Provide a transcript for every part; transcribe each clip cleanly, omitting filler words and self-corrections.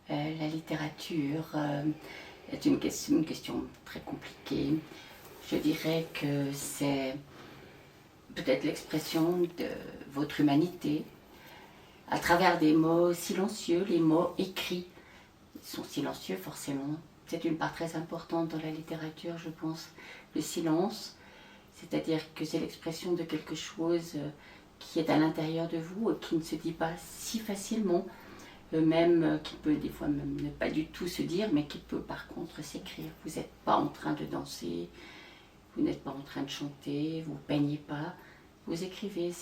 La littérature est une question très compliquée. Je dirais que c'est peut-être l'expression de votre humanité à travers des mots silencieux, les mots écrits. Ils sont silencieux forcément. C'est une part très importante dans la littérature, je pense. Le silence, c'est-à-dire que c'est l'expression de quelque chose qui est à l'intérieur de vous et qui ne se dit pas si facilement, même qui peut des fois même ne pas du tout se dire, mais qui peut par contre s'écrire. Vous n'êtes pas en train de danser, vous n'êtes pas en train de chanter, vous ne peignez pas, vous écrivez.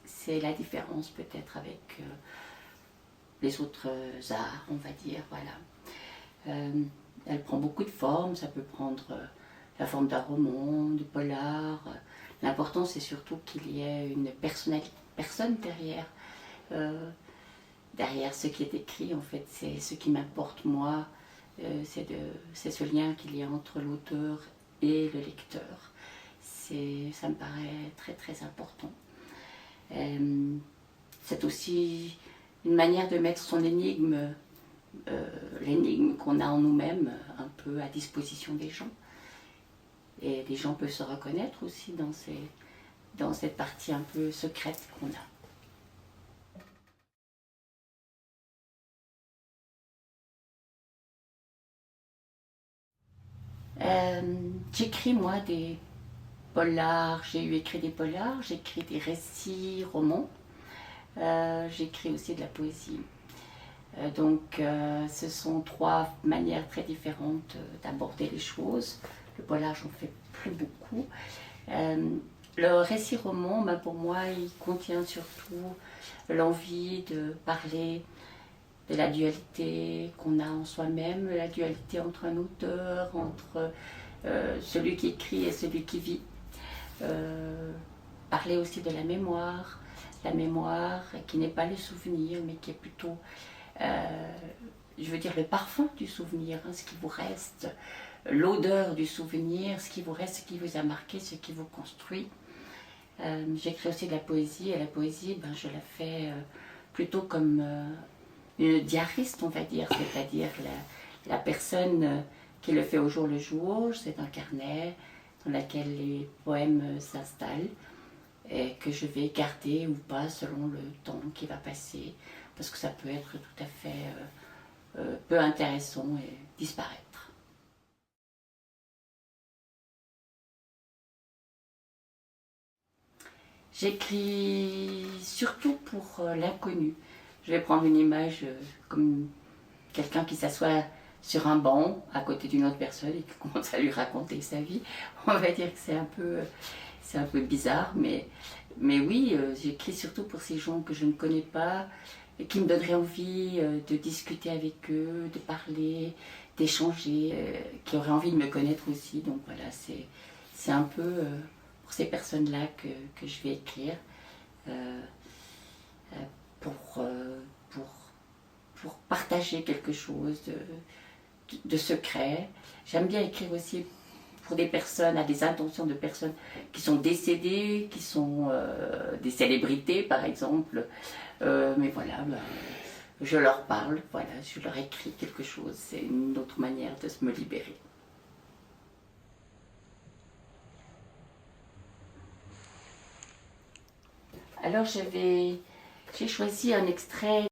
C'est la différence peut-être avec les autres arts, on va dire, voilà. Elle prend beaucoup de formes, ça peut prendre la forme d'un roman, du polar. L'important c'est surtout qu'il y ait une personne derrière. Derrière ce qui est écrit, en fait, c'est ce qui m'importe moi, c'est ce lien qu'il y a entre l'auteur et le lecteur. Ça me paraît très très important. C'est aussi une manière de mettre son énigme, l'énigme qu'on a en nous-mêmes, un peu à disposition des gens. Et les gens peuvent se reconnaître aussi dans cette partie un peu secrète qu'on a. J'écris moi des polars, j'ai écrit des polars, j'écris des récits, romans, j'écris aussi de la poésie. Ce sont trois manières très différentes d'aborder les choses. Le polar, j'en fais plus beaucoup. Le récit roman, pour moi, il contient surtout l'envie de parler de la dualité qu'on a en soi-même, la dualité entre un auteur, entre celui qui écrit et celui qui vit. Parler aussi de la mémoire qui n'est pas le souvenir, mais qui est plutôt, je veux dire, le parfum du souvenir, hein, ce qui vous reste, l'odeur du souvenir, ce qui vous reste, ce qui vous a marqué, ce qui vous construit. J'écris aussi de la poésie, et la poésie, je la fais plutôt comme une diariste, on va dire, c'est-à-dire la personne qui le fait au jour le jour. C'est un carnet dans lequel les poèmes s'installent et que je vais garder ou pas selon le temps qui va passer, parce que ça peut être tout à fait peu intéressant et disparaître. J'écris surtout pour l'inconnu. Je vais prendre une image comme quelqu'un qui s'assoit sur un banc à côté d'une autre personne et qui commence à lui raconter sa vie. On va dire que c'est un peu bizarre, mais oui, j'écris surtout pour ces gens que je ne connais pas et qui me donneraient envie de discuter avec eux, de parler, d'échanger, qui auraient envie de me connaître aussi. Donc voilà, c'est un peu pour ces personnes-là que je vais écrire, pour partager quelque chose de secret. J'aime bien écrire aussi pour des personnes, à des intentions de personnes qui sont décédées, qui sont des célébrités par exemple. Mais voilà, je leur parle, voilà, je leur écris quelque chose. C'est une autre manière de me libérer. Alors j'ai choisi un extrait